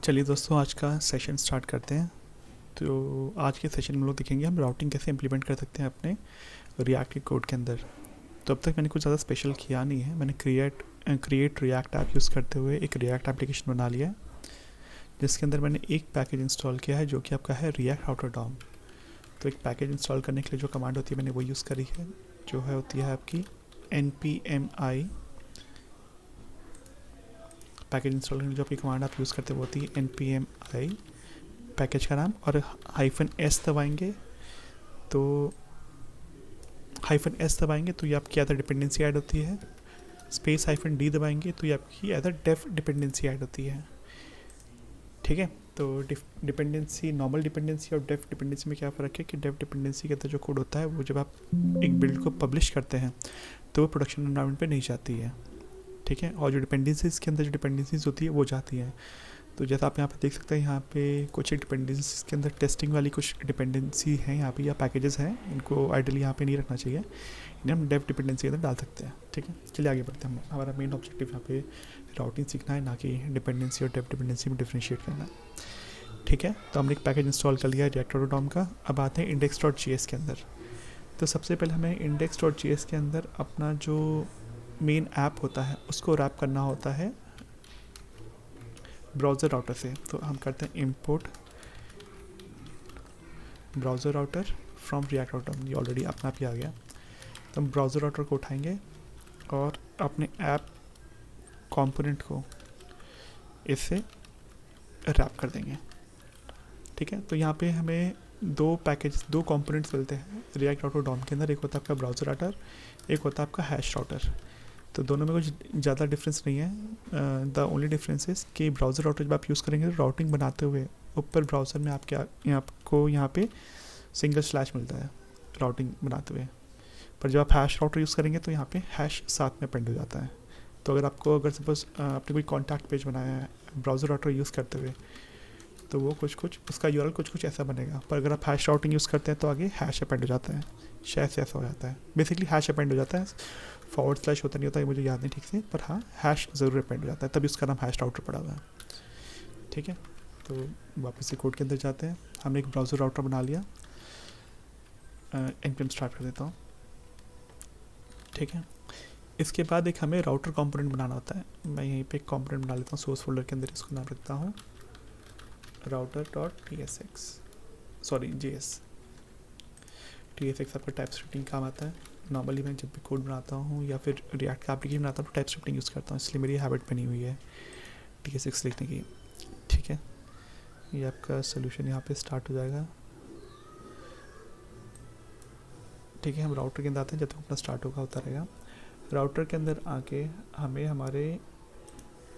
चलिए दोस्तों, आज का सेशन स्टार्ट करते हैं। तो आज के सेशन में लोग देखेंगे हम राउटिंग कैसे इम्प्लीमेंट कर सकते हैं अपने रिएक्ट के कोड के अंदर। तो अब तक मैंने कुछ ज़्यादा स्पेशल किया नहीं है। मैंने क्रिएट रिएक्ट ऐप यूज़ करते हुए एक रिएक्ट एप्लीकेशन बना लिया है, जिसके अंदर मैंने एक पैकेज इंस्टॉल किया है जो कि आपका है रिएक्ट राउटर डॉम। तो एक पैकेज इंस्टॉल करने के लिए जो कमांड होती है मैंने वो यूज़ करी है, जो है होती है आपकी npmi। पैकेज इंस्टॉल करने की जो आपकी कमांड आप यूज़ करते हैं वो होती है npmi पैकेज का नाम, और -s दबाएंगे तो -s दबाएंगे तो ये आपकी अदर डिपेंडेंसी ऐड होती है। स्पेस -d दबाएंगे तो ये आपकी अदर डेफ डिपेंडेंसी ऐड होती है। ठीक है, तो डिपेंडेंसी, नॉर्मल डिपेंडेंसी और डेफ डिपेंडेंसी में क्या फ़र्क है कि डेफ डिपेंडेंसी के अंदर जो कोड होता है वो जब आप एक बिल्ड को पब्लिश करते हैं तो वो प्रोडक्शन एनवायरनमेंट पे नहीं जाती है। ठीक है, और जो डिपेंडेंसीज के अंदर जो डिपेंडेंसीज होती है वो जाती हैं। तो जैसा आप यहाँ पे देख सकते हैं, यहाँ पे कुछ डिपेंडेंसीज के अंदर टेस्टिंग वाली कुछ डिपेंडेंसी हैं यहाँ पे, या पैकेजेस हैं, इनको आइडियली यहाँ पे नहीं रखना चाहिए, इन्हें हम डेफ डिपेंडेंसी के अंदर डाल सकते हैं। ठीक है, चलिए आगे बढ़ते हैं। हमारा मेन ऑब्जेक्टिव यहाँ पे राउटिंग सीखना है, ना कि डिपेंडेंसी और डेफ डिपेंडेंसी में डिफ्रेंशिएट करना है। ठीक है, तो हमने एक पैकेज इंस्टॉल कर लिया है रिएक्ट राउटर डॉम का। अब आते हैं index.js के अंदर। तो सबसे पहले हमें index.js के अंदर अपना जो मेन ऐप होता है उसको रैप करना होता है ब्राउज़र राउटर से। तो हम करते हैं import browser router from React router. ये ऑलरेडी अपना आप ही आ गया। तो हम ब्राउज़र राउटर को उठाएंगे और अपने ऐप कंपोनेंट को इससे रैप कर देंगे। ठीक है, तो यहाँ पे हमें दो कंपोनेंट्स मिलते हैं रिएक्ट राउटर डॉम के अंदर। एक होता है आपका ब्राउज़र राउटर, एक होता है आपका हैश राउटर। तो दोनों में कुछ ज़्यादा डिफरेंस नहीं है। द ओनली डिफरेंस इज कि ब्राउज़र राउटर जब आप यूज़ करेंगे तो राउटिंग बनाते हुए ऊपर ब्राउज़र में आपको यहाँ पे सिंगल स्लैश मिलता है राउटिंग बनाते हुए, पर जब आप हैश राउटर यूज़ करेंगे तो यहाँ पे हैश साथ में अपेंड हो जाता है। तो अगर सपोज आपने कोई कॉन्टैक्ट पेज बनाया है ब्राउज़र राउटर यूज़ करते हुए, तो वो कुछ उसका यूआरएल कुछ ऐसा बनेगा, पर अगर आप हैश राउटिंग यूज़ करते हैं तो आगे हैश अपेंड हो जाता है, शायद से ऐसा हो जाता है। बेसिकली हैश अपेंड हो जाता है, फॉरवर्ड स्लैश होता नहीं होता है, मुझे याद नहीं ठीक से, पर हाँ हैश ज़रूर अपेंड हो जाता है, तभी उसका नाम हैश राउटर पड़ा हुआ है। ठीक है, तो वापस से कोड के अंदर जाते हैं। हमने एक ब्राउज़र राउटर बना लिया। npm स्टार्ट कर देता हूँ। ठीक है, इसके बाद एक हमें राउटर कंपोनेंट बनाना होता है। मैं यहीं पे एक कंपोनेंट बना लेता हूँ सोर्स फोल्डर के अंदर, इसको नाम रखता हूँ router.tsx, सॉरी JS। TSX आपका टाइप स्क्रिप्टिंग काम आता है। नॉर्मली मैं जब भी कोड बनाता हूँ या फिर रिएक्ट का एप्लीकेशन बनाता हूँ तो टाइप स्क्रिप्टिंग यूज़ करता हूँ, इसलिए मेरी हैबिट बनी हुई है TSX लिखने की। ठीक है, ये आपका सोल्यूशन यहाँ पे स्टार्ट हो जाएगा। ठीक है, हम राउटर के अंदर आते हैं, जब तक अपना स्टार्ट होता रहेगा। राउटर के अंदर आके हमें हमारे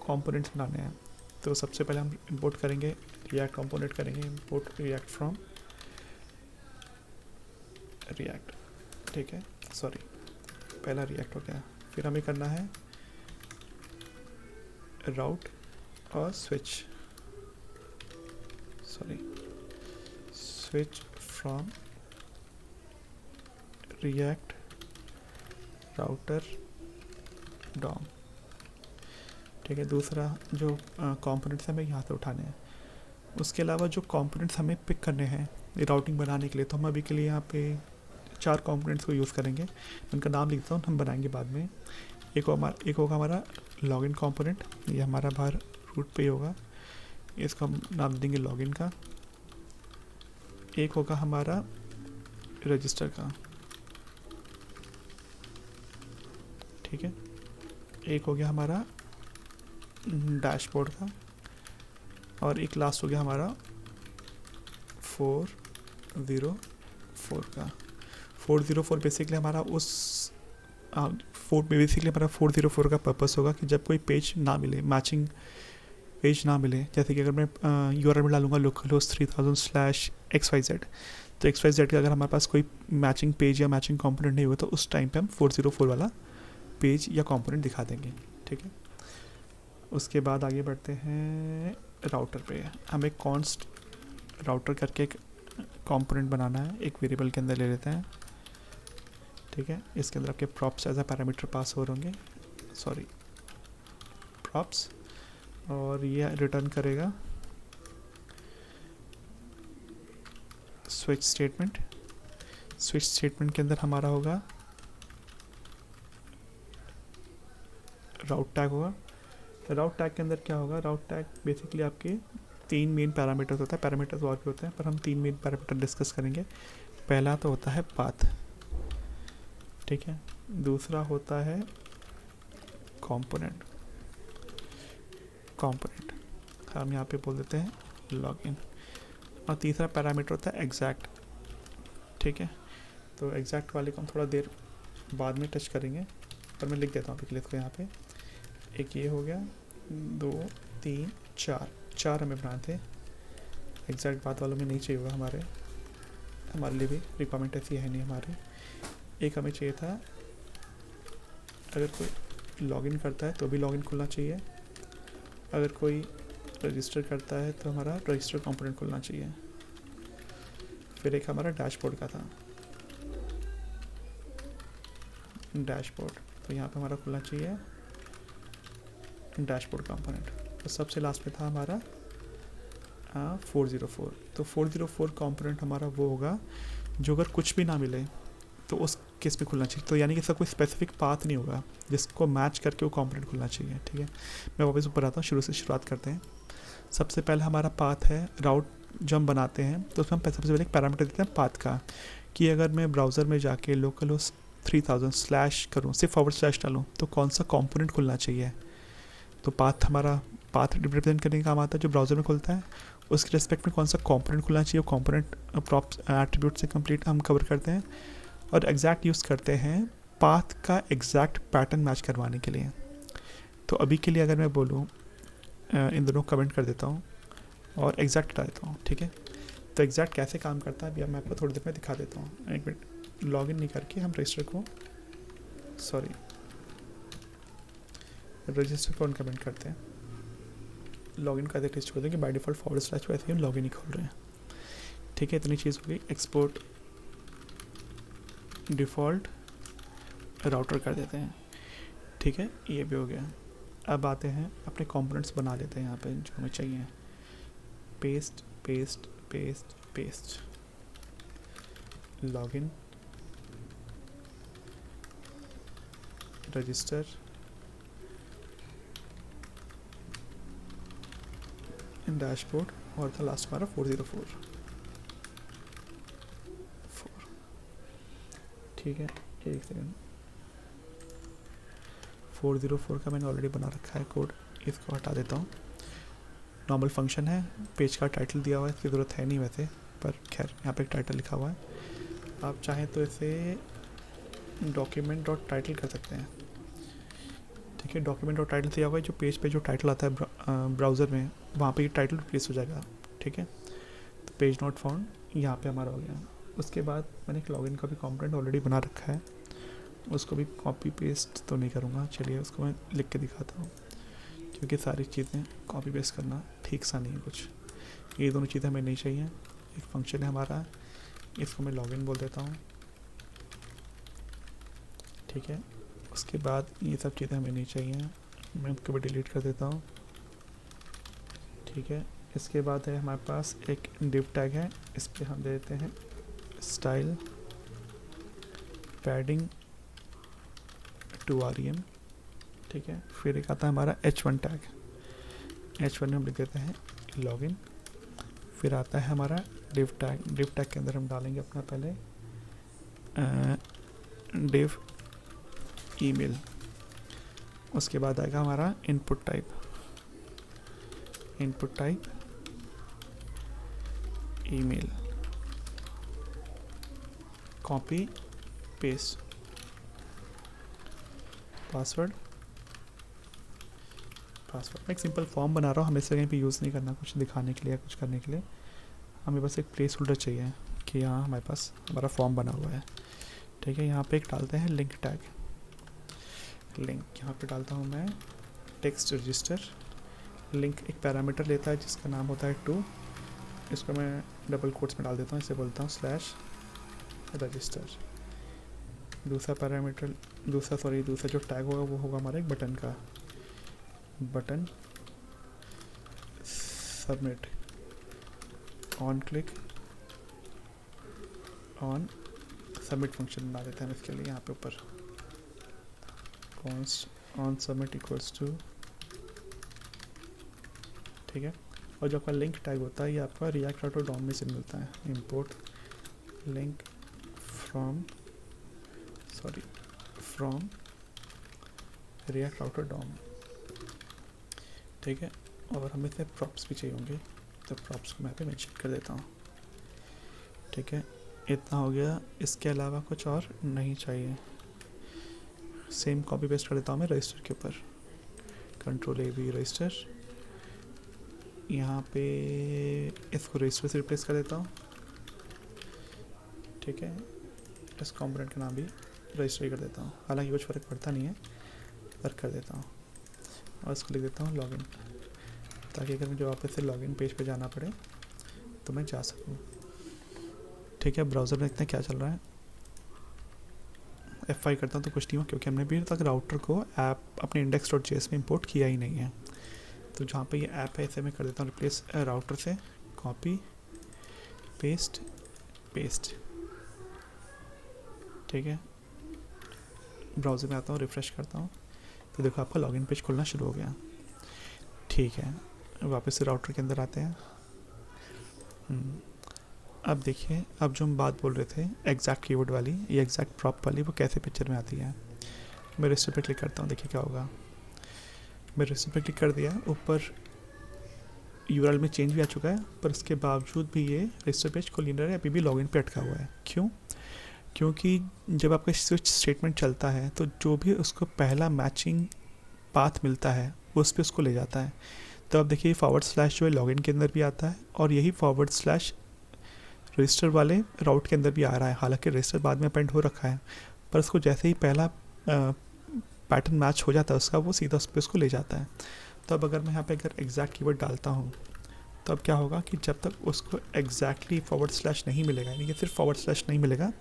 कंपोनेंट्स बनाने हैं। तो सबसे पहले हम इंपोर्ट करेंगे रिएक्ट कंपोनेंट, करेंगे इंपोर्ट रिएक्ट फ्रॉम रिएक्ट। ठीक है, सॉरी पहला रिएक्ट हो गया। फिर हमें करना है राउट और switch from React Router DOM. ठीक है, दूसरा जो कंपोनेंट्स हमें यहाँ से उठाने हैं। उसके अलावा जो कंपोनेंट्स हमें पिक करने हैं राउटिंग बनाने के लिए, तो हम अभी के लिए यहाँ पे 4 कंपोनेंट्स को यूज़ करेंगे। उनका नाम लिखता हूँ, हम बनाएंगे बाद में। एक होगा हमारा लॉगिन कंपोनेंट, ये हमारा बाहर रूट पे ही होगा, इसको हम नाम देंगे लॉगिन का। एक होगा हमारा रजिस्टर का। ठीक है, एक हो गया हमारा डैशबोर्ड का, और एक लास्ट हो गया हमारा 404 का। 404 बेसिकली हमारा 404 का पर्पस होगा कि जब कोई पेज ना मिले, मैचिंग पेज ना मिले, जैसे कि अगर मैं यूआरएल में डालूंगा localhost 3000/xyz, तो xyz का अगर हमारे पास कोई मैचिंग पेज या मैचिंग कंपोनेंट नहीं हुआ तो उस टाइम पे हम 404 वाला पेज या कंपोनेंट दिखा देंगे। ठीक है, उसके बाद आगे बढ़ते हैं राउटर पे। हमें कॉन्स्ट राउटर करके एक कंपोनेंट बनाना है, एक वेरिएबल के अंदर ले लेते हैं। ठीक है, इसके अंदर आपके props as a parameter pass हो होंगे, प्रॉप्स, और ये रिटर्न करेगा स्विच स्टेटमेंट, स्विच स्टेटमेंट के अंदर हमारा होगा राउट टैग होगा। राउट टैग के अंदर क्या होगा, राउट टैग बेसिकली आपके 3 मेन पैरामीटर्स होता है, पैरामीटर्स और भी होते हैं पर हम 3 मेन पैरामीटर डिस्कस करेंगे। पहला तो होता है पाथ, ठीक है, दूसरा होता है कंपोनेंट, हम यहाँ पे बोल देते हैं लॉगिन, और तीसरा पैरामीटर होता है एग्जैक्ट, ठीक है। तो एग्जैक्ट वाले को हम थोड़ा देर बाद में टच करेंगे, पर मैं लिख देता हूँ पिछले इसको यहाँ पे। एक ये हो गया, 2 3 4 हमें बनाए थे। एग्जैक्ट बात वालों में नहीं चाहिए होगा हमारे लिए भी रिक्वायरमेंट ऐसी है नहीं हमारे। एक हमें चाहिए था अगर कोई लॉगिन करता है तो भी लॉगिन खुलना चाहिए, अगर कोई रजिस्टर करता है तो हमारा रजिस्टर कंपोनेंट खुलना चाहिए। फिर एक हमारा डैशबोर्ड का था, डैशबोर्ड, तो यहाँ पे हमारा खुलना चाहिए डैशबोर्ड कंपोनेंट। तो सबसे लास्ट में था हमारा 404। तो 404 कंपोनेंट हमारा वो होगा जो अगर कुछ भी ना मिले तो उस केस में खुलना चाहिए। तो यानी कि इसका कोई स्पेसिफिक पाथ नहीं होगा जिसको मैच करके वो कंपोनेंट खुलना चाहिए, ठीक है। मैं वापस ऊपर आता हूँ, शुरू से शुरुआत करते हैं। सबसे पहले हमारा पाथ है, राउट जो हम बनाते हैं तो उसमें हम सबसे पहले एक पैरामीटर देते हैं पाथ का, कि अगर मैं ब्राउज़र में जाके लोकल होस्ट 3000 स्लैश करूँ, सिर्फ / डालूँ तो कौन सा कंपोनेंट खुलना चाहिए। तो पाथ हमारा पाथ रिप्रेजेंट करने का काम आता है जो ब्राउज़र में खुलता है, उसके रिस्पेक्ट में कौन सा कंपोनेंट खुलना चाहिए, वो कंपोनेंट प्रॉप्स एट्रीब्यूट से कंप्लीट हम कवर करते हैं। और एग्जैक्ट यूज़ करते हैं पाथ का एग्जैक्ट पैटर्न मैच करवाने के लिए। तो अभी के लिए अगर मैं बोलूँ इन दोनों कमेंट कर देता हूँ और एग्जैक्ट हटा देता हूँ, ठीक है। तो एग्जैक्ट कैसे काम करता है अभी मैं आपको थोड़ी देर में दिखा देता हूँ। एक मिनट, लॉगिन नहीं करके हम रजिस्टर को कमेंट करते हैं। लॉगिन का टेस्ट कर दें कि बाय डिफ़ॉल्ट / वैसे ही हम लॉगिन ही खोल रहे हैं, ठीक है। इतनी चीज़ हो गई। एक्सपोर्ट डिफ़ॉल्ट राउटर कर देते हैं, ठीक है, ये भी हो गया। अब आते हैं अपने कंपोनेंट्स बना लेते हैं यहाँ पे जो हमें चाहिए। Paste paste paste paste, login, register, dashboard, और था लास्ट हमारा 404, ठीक है। एक सेकेंड, 404 का मैंने ऑलरेडी बना रखा है कोड, इसको हटा देता हूँ। नॉर्मल फंक्शन है, पेज का टाइटल दिया हुआ है, इसकी ज़रूरत है नहीं वैसे, पर खैर यहाँ पे एक टाइटल लिखा हुआ है। आप चाहें तो इसे document.title कर सकते हैं, ठीक है। document.title से हुआ है जो पेज पे जो टाइटल आता है ब्राउज़र में, वहाँ पे ये टाइटल रिप्लेस हो जाएगा, ठीक है। तो पेज नॉट फाउंड यहाँ पे हमारा हो गया। उसके बाद मैंने एक लॉगिन का भी कंपोनेंट ऑलरेडी बना रखा है, उसको भी कॉपी पेस्ट तो नहीं करूँगा, चलिए उसको मैं लिख के दिखाता हूँ, क्योंकि सारी चीज़ें कॉपी पेस्ट करना ठीक सा नहीं है कुछ। ये दोनों चीज़ें हमें नहीं चाहिए। एक फंक्शन है हमारा, इसको मैं लॉगिन बोल देता हूँ, ठीक है। उसके बाद ये सब चीज़ें हमें नहीं चाहिए, मैं उनको भी डिलीट कर देता हूँ, ठीक है। इसके बाद है हमारे पास एक डिव टैग है, इस पर हम दे देते हैं स्टाइल पैडिंग 2 rem, ठीक है। फिर एक आता है हमारा h1 टैग, h1 में हम लिख देते हैं लॉगिन। फिर आता है हमारा डिव टैग के अंदर हम डालेंगे अपना पहले डिव ईमेल। उसके बाद आएगा हमारा input type email, copy paste, password. मैं एक सिंपल फॉर्म बना रहा हूँ, हमें इसे कहीं पे यूज़ नहीं करना कुछ दिखाने के लिए या कुछ करने के लिए, हमें बस एक प्लेस होल्डर चाहिए कि यहाँ हमारे पास हमारा फॉर्म बना हुआ है, ठीक है। यहाँ पे एक डालते हैं लिंक टैग, लिंक यहाँ पे डालता हूँ मैं टेक्स्ट रजिस्टर। लिंक एक पैरामीटर लेता है जिसका नाम होता है 2, इसको मैं डबल कोट्स में डाल देता हूँ, इसे बोलता हूँ /रजिस्टर। दूसरा जो टैग होगा वो होगा हमारा एक बटन का, button submit, on click on submit function बना देते हैं हम इसके लिए यहाँ पे ऊपर const on submit equals to, ठीक है। और जो आपका लिंक टैग होता है ये आपका रिएक्ट राउटर डॉम में से मिलता है। Import link from React Router DOM, ठीक है। और हमें से प्रॉप्स भी चाहिए होंगे, तो प्रॉप्स को मैं पे मेंशन कर देता हूँ, ठीक है। इतना हो गया, इसके अलावा कुछ और नहीं चाहिए। सेम कॉपी पेस्ट कर देता हूँ मैं रजिस्टर के ऊपर, Ctrl+A+V रजिस्टर, यहाँ पे इसको रजिस्टर से रिप्लेस कर देता हूँ, ठीक है। इस कंपोनेंट का नाम भी रजिस्टर ही कर देता हूँ, हालांकि कुछ फ़र्क पड़ता नहीं है पर कर देता हूँ। और इसको लिख देता हूँ लॉगिन, ताकि अगर मुझे वापस से लॉगिन पेज पे जाना पड़े तो मैं जा सकूँ, ठीक है। ब्राउज़र में देखते हैं क्या चल रहा है। F5 करता हूँ तो कुछ नहीं हुआ, क्योंकि हमने अभी तक राउटर को ऐप अपने index.js में इंपोर्ट किया ही नहीं है। तो जहाँ पे ये ऐप है इसे मैं कर देता हूँ रिप्लेस राउटर से, कॉपी पेस्ट, ठीक है। ब्राउज़र में आता हूँ, रिफ़्रेश करता हूँ तो देखो आपका लॉगिन पेज खुलना शुरू हो गया, ठीक है। वापस से राउटर के अंदर आते हैं। अब देखिए, अब जो हम बात बोल रहे थे एग्जैक्ट कीवर्ड वाली, ये एग्जैक्ट प्रॉप वाली, वो कैसे पिक्चर में आती है। मैं रजिस्टर पे क्लिक करता हूँ, देखिए क्या होगा। मैं रजिस्टर पे क्लिक कर दिया, ऊपर यूआरएल में चेंज भी आ चुका है, पर उसके बावजूद भी ये रजिस्टर पेज खुल नहीं रहा है, अभी भी लॉगिन पे अटका हुआ है। क्यों? क्योंकि जब आपका स्विच स्टेटमेंट चलता है तो जो भी उसको पहला मैचिंग पाथ मिलता है उस पर उसको ले जाता है। तो अब देखिए / जो है लॉगिन के अंदर भी आता है, और यही / रजिस्टर वाले राउट के अंदर भी आ रहा है। हालांकि रजिस्टर बाद में अपेंड हो रखा है, पर उसको जैसे ही पहला पैटर्न मैच हो जाता है उसका, वो सीधा उस पर उसको ले जाता है। तो अब अगर मैं यहाँ पे अगर एग्जैक्ट कीवर्ड डालता हूँ तो अब क्या होगा कि जब तक उसको एग्जैक्टली / नहीं मिलेगा, यानी कि सिर्फ / नहीं मिलेगा,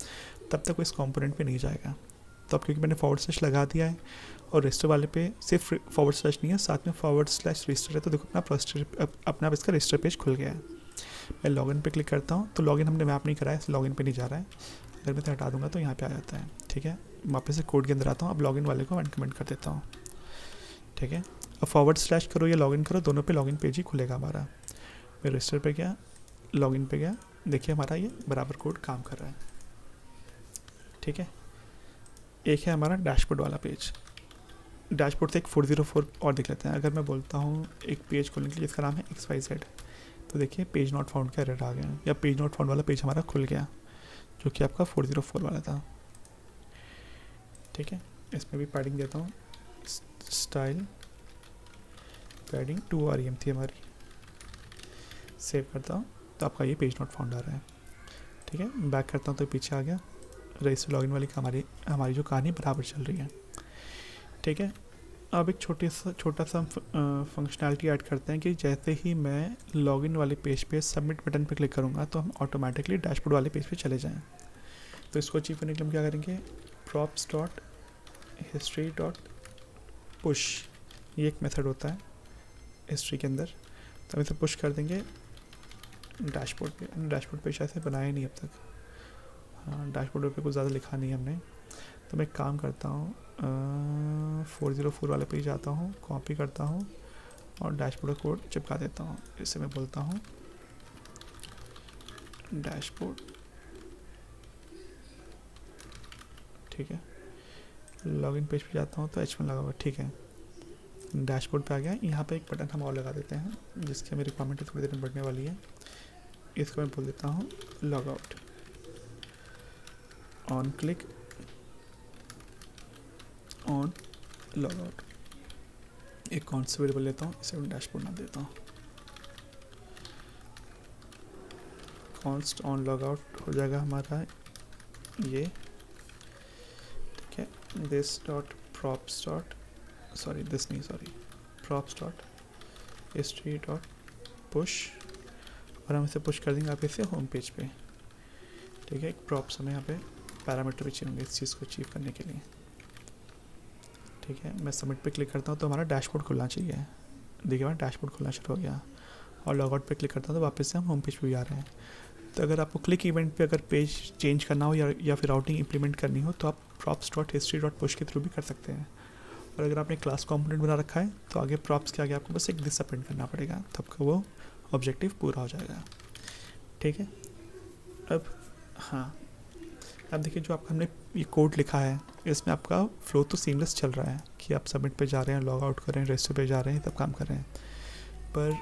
तब तक वो इस कंपोनेंट पे नहीं जाएगा। तो अब क्योंकि मैंने / लगा दिया है और रजिस्टर वाले पे सिर्फ / नहीं है, साथ में / रजिस्टर है, तो देखो अपना इसका रजिस्टर पेज खुल गया है। मैं लॉगिन पे क्लिक करता हूँ तो लॉगिन हमने मैप नहीं करा है, लॉगिन पे नहीं जा रहा है। अगर मैं तो हटा दूंगा तो यहाँ पे आ जाता है, ठीक है। वापस से कोड के अंदर आता हूँ, अब लॉगिन वाले को अनकमेंट कर देता हूँ, ठीक है। अब / करो या लॉगिन करो, दोनों पे लॉगिन पेज ही खुलेगा हमारा। मैं रजिस्टर पे गया, लॉगिन पे गया, देखिए हमारा ये बराबर कोड काम कर रहा है, ठीक है। एक है हमारा डैशबोर्ड वाला पेज। डैशबोर्ड से एक 404 और देख लेते हैं। अगर मैं बोलता हूँ एक पेज खोलने के लिए जिसका नाम है XYZ, तो देखिए पेज नॉट फाउंड का एरर आ गया, या पेज नॉट फाउंड वाला पेज हमारा खुल गया, जो कि आपका 404 वाला था, ठीक है। इसमें भी पैडिंग देता हूँ, स्टाइल पैडिंग 2 REM थी हमारी। सेव करता हूँ तो आपका ये पेज नॉट फाउंड आ रहा है, ठीक है। बैक करता हूँ तो पीछे आ गया। रजिस्टर लॉगिन वाली हमारी जो कहानी बराबर चल रही है, ठीक है। अब एक छोटा सा फंक्शनैलिटी ऐड करते हैं कि जैसे ही मैं लॉगिन वाले पेज पे सबमिट बटन पे क्लिक करूँगा तो हम ऑटोमेटिकली डैशबोर्ड वाले पेज पे चले जाएं। तो इसको अचीव करने के लिए हम क्या करेंगे, props.history.push, ये एक मेथड होता है हिस्ट्री के अंदर। तो हम इसे पुश कर देंगे डैशबोर्ड पे। डैशबोर्ड पे शायद से बनाया नहीं अब तक, हाँ डैशबोर्ड पे कुछ ज़्यादा लिखा नहीं है हमने। तो मैं एक काम करता हूँ, 404 वाले पे जाता हूँ, कॉपी करता हूँ और डैशबोर्ड का कोड चिपका देता हूँ। इससे मैं बोलता हूँ डैशबोर्ड, ठीक है। लॉगिन पेज पे जाता हूँ तो H1 लगा हुआ, ठीक है। डैशबोर्ड पे आ गया। यहाँ पे एक बटन हम और लगा देते हैं जिसकी मेरी रिक्वायरमेंट थोड़ी देर में बढ़ने वाली है। इसको मैं बोल देता हूँ log out, on click on log out. एक कौन सा वेरिएबल लेता हूँ, इसे मैं डैशबोर्ड नाम देता हूँ, कॉन्स्ट ऑन लॉग आउट हो जाएगा हमारा ये, ठीक है। props.history.push, और हम इसे पुश कर देंगे आप इसे होम पेज पे, ठीक है। एक प्रॉप्स हमें यहाँ पे पैरामीटर भी चाहिए इस चीज़ को अचीव करने के लिए, ठीक है। मैं सबमिट पे क्लिक करता हूँ तो हमारा डैशबोर्ड खुलना चाहिए, देखिए हमारा डैशबोर्ड खुलना शुरू हो गया। और लॉग आउट पे क्लिक करता हूँ तो वापस से हम होम पेज पे भी आ रहे हैं। तो अगर आपको क्लिक इवेंट पे अगर पेज चेंज करना हो या फिर राउटिंग इंप्लीमेंट करनी हो तो आप props.history.push के थ्रू भी कर सकते हैं। और अगर आपने क्लास कंपोनेंट बना रखा है तो आगे प्रॉप्स के आगे आपको बस एक दिस अपेंड करना पड़ेगा, तब का वो ऑब्जेक्टिव पूरा हो जाएगा। ठीक है, अब हाँ, अब देखिए जो आपका हमने ये कोड लिखा है इसमें आपका फ्लो तो सीमलेस चल रहा है कि आप सबमिट पे जा रहे हैं, लॉग आउट कर रहे हैं, रेस्ट पे जा रहे हैं, सब काम कर रहे हैं। पर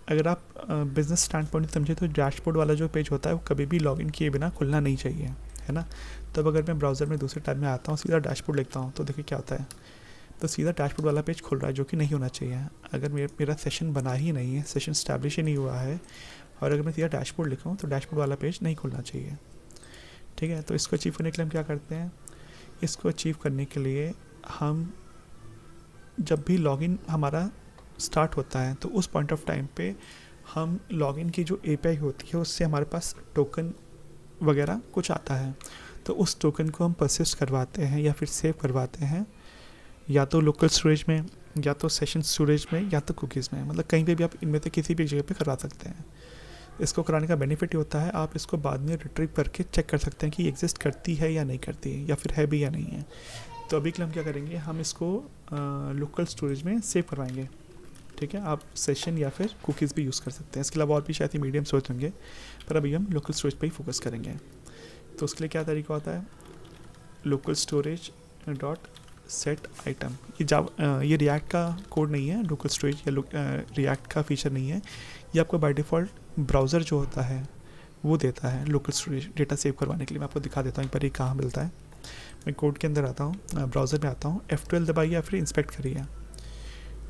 अगर आप बिजनेस स्टैंड पॉइंट समझे तो डैशबोर्ड वाला जो पेज होता है वो कभी भी लॉगिन किए बिना खुलना नहीं चाहिए, है ना। तब अगर मैं ब्राउज़र में दूसरे टैब में आता हूँ, सीधा डैशबोर्ड लिखता हूँ, तो देखिए क्या होता है, तो सीधा डैशबोर्ड वाला पेज खुल रहा है, जो कि नहीं होना चाहिए। अगर मेरा सेशन बना ही नहीं है, सेशन स्टैब्लिश ही नहीं हुआ है, और अगर मैं सीधा डैशबोर्ड लिखूँ तो डैशबोर्ड वाला पेज नहीं खुलना चाहिए। ठीक है, तो इसको अचीव करने के लिए हम क्या करते हैं, इसको अचीव करने के लिए हम जब भी लॉगिन हमारा स्टार्ट होता है तो उस पॉइंट ऑफ टाइम पे हम लॉगिन की जो एपीआई होती है उससे हमारे पास टोकन वगैरह कुछ आता है, तो उस टोकन को हम परसिस्ट करवाते हैं या फिर सेव करवाते हैं, या तो लोकल स्टोरेज में, या तो सेशन स्टोरेज में, या तो कुकीज़ में, मतलब कहीं पे भी आप इनमें से किसी भी जगह पे करवा सकते हैं। इसको कराने का बेनिफिट ये होता है, आप इसको बाद में रिट्रीव करके चेक कर सकते हैं कि एग्जिस्ट करती है या नहीं करती है, या फिर है भी या नहीं है। तो अभी के लिए हम क्या करेंगे, हम इसको लोकल स्टोरेज में सेव करवाएंगे। ठीक है, आप सेशन या फिर कुकीज़ भी यूज़ कर सकते हैं, इसके अलावा और भी शायद ही मीडियम स्टोरेज होंगे, पर अभी हम लोकल स्टोरेज पे ही फोकस करेंगे। तो उसके लिए क्या तरीका होता है, local storage dot set item, ये रिएक्ट का कोड नहीं है, लोकल स्टोरेज या रिएक्ट का फीचर नहीं है, ये आपको बाय डिफ़ॉल्ट ब्राउज़र जो होता है वो देता है लोकल स्टोरेज डेटा सेव करवाने के लिए। मैं आपको दिखा देता हूँ एक बार ये कहाँ मिलता है। मैं कोड के अंदर आता हूँ, ब्राउज़र में आता हूँ, F12 दबाइए या फिर इंस्पेक्ट करिए।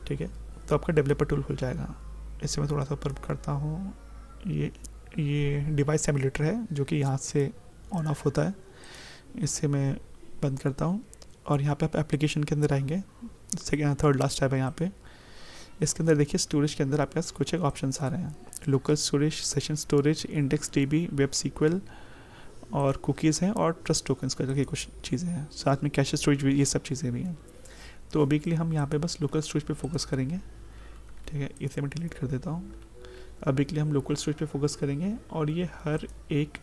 ठीक है, तो आपका डेवलपर टूल खुल जाएगा। इससे मैं थोड़ा सा ऊपर करता हूँ, ये डिवाइस एमुलेटर है जो कि यहाँ से ऑन ऑफ होता है, इससे मैं बंद करता हूँ। और यहाँ पे आप एप्लीकेशन के अंदर आएंगे, थर्ड लास्ट टैब है यहाँ पे, इसके अंदर देखिए स्टोरेज के अंदर आपके पास कुछ एक ऑप्शन आ रहे हैं, local storage, session storage, index DB, web SQL और कुकीज़ हैं, और ट्रस्ट टोकन्स करके कुछ चीज़ें हैं, साथ में कैश स्टोरेज भी, ये सब चीज़ें भी हैं। तो अभी के लिए हम यहाँ पे बस लोकल स्टोरेज पे फोकस करेंगे। ठीक है, इसे मैं डिलीट कर देता हूँ। अभी के लिए हम लोकल स्टोरेज पे फोकस करेंगे, और ये हर एक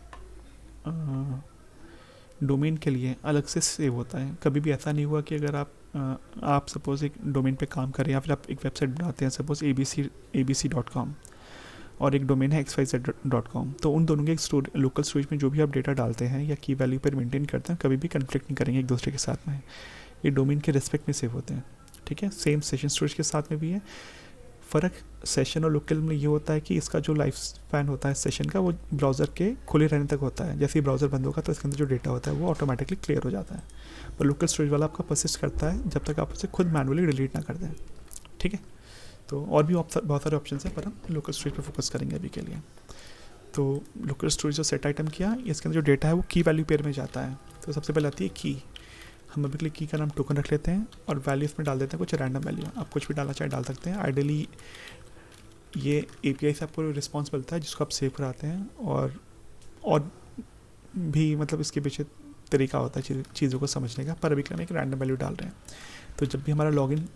डोमेन के लिए अलग से सेव होता है। कभी भी ऐसा नहीं हुआ कि अगर आप सपोज़ एक डोमेन पे काम करें, या फिर आप एक वेबसाइट बनाते हैं सपोज़ abc.com, और एक डोमेन है xyz.com, तो उन दोनों के लोकल स्टोरेज में जो भी आप डेटा डालते हैं या की वैल्यू पर मेंटेन करते हैं, कभी भी कन्फ्लिक्ट नहीं करेंगे एक दूसरे के साथ में, ये डोमेन के रिस्पेक्ट में सेव होते हैं। ठीक है, सेम सेशन स्टोरेज के साथ में भी है। फ़र्क सेशन और लोकल में ये होता है कि इसका जो लाइफ स्पैन होता है सेशन का, वो ब्राउज़र के खुले रहने तक होता है। जैसे ही ब्राउज़र बंद होगा तो इसके अंदर जो डेटा होता है वो ऑटोमेटिकली क्लियर हो जाता है, पर लोकल स्टोरेज वाला आपका परसिस्ट करता है जब तक आप उसे खुद मैनुअली डिलीट ना कर दें। ठीक है, तो और भी बहुत सारे ऑप्शन हैं, पर हम लोकल स्टोरेज पर फोकस करेंगे अभी के लिए। तो लोकल स्टोरेज जो सेट आइटम किया, इसके अंदर जो डेटा है वो की वैल्यू पेयर में जाता है। तो सबसे पहले आती है की, हम अभी के लिए की का नाम टोकन रख लेते हैं, और वैल्यू इसमें डाल देते हैं कुछ रैंडम वैल्यू, आप कुछ भी डालना चाहे डाल सकते हैं। आइडियली ये एपीआई से आपको रिस्पॉन्स मिलता है जिसको आप सेव कराते हैं, और भी मतलब इसके पीछे तरीका होता है चीज़ों को समझने का, पर अभी के लिए एक रैंडम वैल्यू डाल रहे हैं। तो जब भी हमारा लॉगिन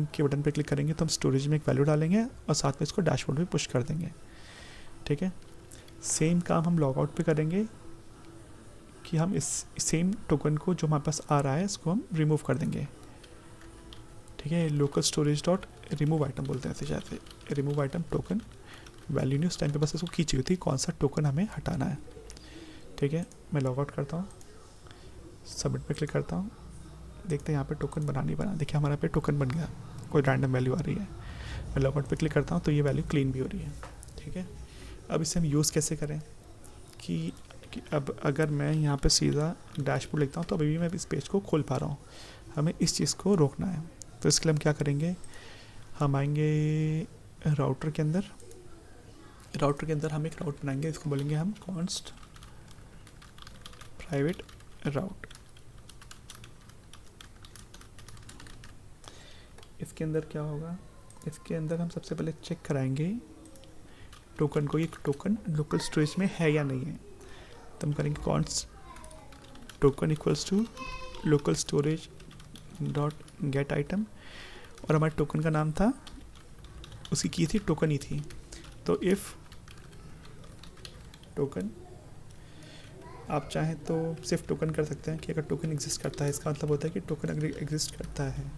के बटन पर क्लिक करेंगे तो हम स्टोरेज में एक वैल्यू डालेंगे, और साथ में इसको डैशबोर्ड में पुश कर देंगे। ठीक है, सेम काम हम लॉग आउट पे करेंगे कि हम इस सेम टोकन को जो हमारे पास आ रहा है इसको हम रिमूव कर देंगे। ठीक है, local storage dot remove item बोलते हैं इसे, शायद से रिमूव आइटम टोकन वैल्यू नहीं, उस टाइम पे बस इसको की चाहिए थी कौन सा टोकन हमें हटाना है। ठीक है, मैं लॉग आउट करता हूँ, सबमिट पे क्लिक करता हूँ, देखते हैं यहाँ पे टोकन बना नहीं बना। देखिए हमारा पे टोकन बन गया, कोई रैंडम वैल्यू आ रही है। मैं लॉग आउट पे क्लिक करता हूँ तो ये वैल्यू क्लीन भी हो रही है। ठीक है, अब इसे हम यूज़ कैसे करें कि अब अगर मैं यहाँ पे सीधा डैशबोर्ड लिखता हूँ तो अभी भी मैं इस पेज को खोल पा रहा हूँ, हमें इस चीज़ को रोकना है। तो इसके लिए हम क्या करेंगे, हम आएंगे राउटर के अंदर हम एक राउट बनाएंगे, इसको बोलेंगे हम कॉन्स्ट प्राइवेट राउट। इसके अंदर क्या होगा, इसके अंदर हम सबसे पहले चेक कराएंगे टोकन को, ये टोकन लोकल स्टोरेज में है या नहीं है। तो हम करेंगे const token equals to local storage dot get item, और हमारे टोकन का नाम था, उसकी की थी टोकन ही थी। तो इफ़ टोकन, आप चाहें तो सिर्फ टोकन कर सकते हैं कि अगर टोकन एग्जिस्ट करता है, इसका मतलब होता है कि टोकन अगर एग्जिस्ट करता है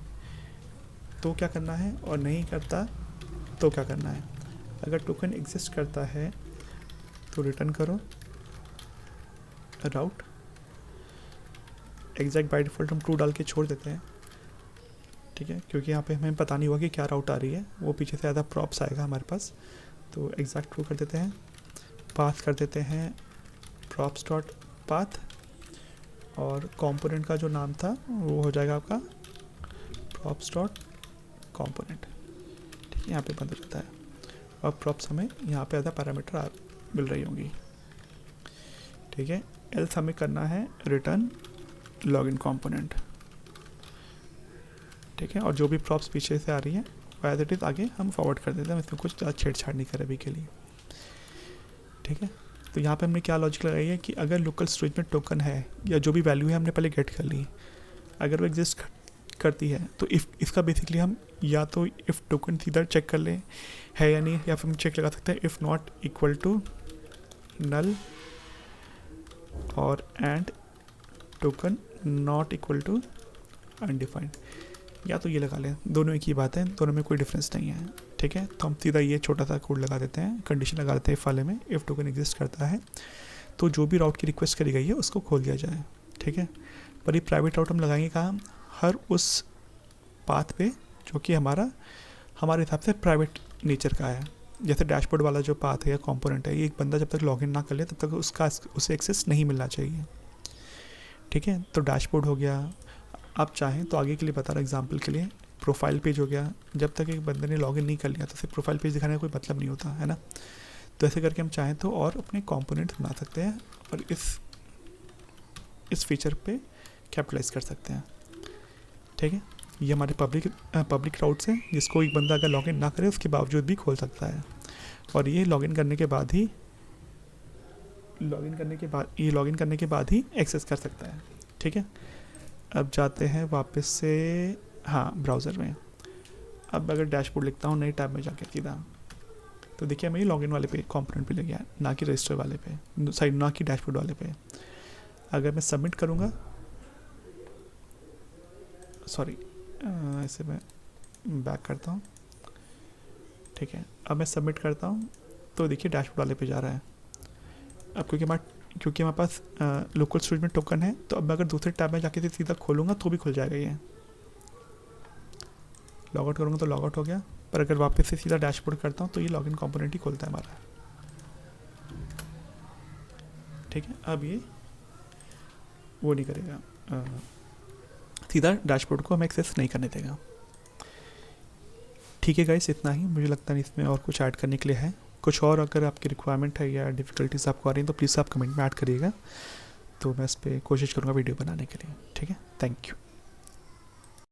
तो क्या करना है और नहीं करता तो क्या करना है। अगर टोकन एग्जिस्ट करता है तो रिटर्न करो राउट, एग्जैक्ट बाय डिफ़ॉल्ट हम ट्रू डाल के छोड़ देते हैं, ठीक है, क्योंकि यहाँ पे हमें पता नहीं हुआ कि क्या राउट आ रही है, वो पीछे से ज़्यादा प्रॉप्स आएगा हमारे पास, तो एग्जैक्ट ट्रू कर देते हैं, पाथ कर देते हैं प्रॉप्स डॉट पाथ, और कंपोनेंट का जो नाम था वो हो जाएगा आपका प्रॉप्स डॉट कंपोनेंट, ठीक है, यहाँ पे बंद हो जाता है, और प्रॉप्स हमें यहाँ पे ज़्यादा पैरामीटर मिल रही होंगी, ठीक है। एल्स हमें करना है रिटर्न लॉगिन कंपोनेंट, ठीक है, और जो भी प्रॉप्स पीछे से आ रही हैं एज इट इज़ आगे हम फॉरवर्ड कर देते हैं, इसमें कुछ ज़्यादा छेड़छाड़ नहीं करे अभी के लिए, ठीक है। तो यहाँ पे हमने क्या लॉजिक लगाई है कि अगर लोकल स्टोरेज में टोकन है या जो भी वैल्यू है हमने पहले गेट कर ली, अगर वो एग्जिस्ट करती है तो इफ़ इसका बेसिकली हम या तो इफ़ टोकन सीधा चेक कर लें है या नहीं, या फिर हम चेक लगा सकते हैं if not equal to null और and token not equal to undefined, या तो ये लगा लें, दोनों एक ही बात है, दोनों में कोई डिफरेंस नहीं है, ठीक है। तो हम सीधा ये छोटा सा कोड लगा देते हैं, कंडीशन लगा देते हैं इफ़ वाले में, इफ़ टोकन एग्जिस्ट करता है तो जो भी राउट की रिक्वेस्ट करी गई है उसको खोल दिया जाए, ठीक है। पर ये प्राइवेट राउट हम लगाएंगे कहाँ, हर उस पाथ पे जो कि हमारे हिसाब से प्राइवेट नेचर का है, जैसे डैशबोर्ड वाला जो पाथ है या कंपोनेंट है, ये एक बंदा जब तक लॉगिन ना कर ले तब तक उसे एक्सेस नहीं मिलना चाहिए, ठीक है। तो डैशबोर्ड हो गया, आप चाहें तो आगे के लिए बता रहा एग्जांपल के लिए प्रोफाइल पेज हो गया, जब तक एक बंदे ने लॉगिन नहीं कर लिया तो सिर्फ प्रोफाइल पेज दिखाने का कोई मतलब नहीं होता है ना, तो ऐसे करके हम चाहें तो और अपने कंपोनेंट्स बना सकते हैं और इस फीचर पे कैपिटलाइज कर सकते हैं, ठीक है। ये हमारे पब्लिक राउट्स हैं जिसको एक बंदा अगर लॉगिन ना करे उसके बावजूद भी खोल सकता है, और ये लॉगिन करने के बाद ही एक्सेस कर सकता है, ठीक है। अब जाते हैं वापस से ब्राउज़र में, अब अगर डैशबोर्ड लिखता हूँ नई टैब में जाके सीधा, तो देखिए मैं ये लॉगिन वाले पे कंपोनेंट पे ले गया, ना कि रजिस्टर वाले पे, ना कि डैशबोर्ड वाले पे। अगर मैं सबमिट करूँगा, सॉरी ऐसे मैं बैक करता हूँ, ठीक है। अब मैं सबमिट करता हूँ तो देखिए डैशबोर्ड वाले पे जा रहा है। अब क्योंकि हमारे पास लोकल स्टोरेज में टोकन है, तो अब मैं अगर दूसरे टैब में जाके सीधा खोलूँगा तो भी खुल जाएगा, ये लॉग आउट करूँगा तो लॉग आउट हो गया, पर अगर वापस से सीधा डैशबोर्ड करता हूँ तो ये लॉगिन कंपोनेंट ही खोलता है हमारा, ठीक है। अब ये वो नहीं करेगा, सीधा डैशबोर्ड को हमें एक्सेस नहीं करने देगा, ठीक है गाइस, इतना ही। मुझे लगता नहीं इसमें और कुछ ऐड करने के लिए है, कुछ और अगर आपकी रिक्वायरमेंट है या डिफ़िकल्टीज आपको आ रही हैं तो प्लीज़ आप कमेंट में ऐड करिएगा, तो मैं इस पर कोशिश करूँगा वीडियो बनाने के लिए, ठीक है। Thank you.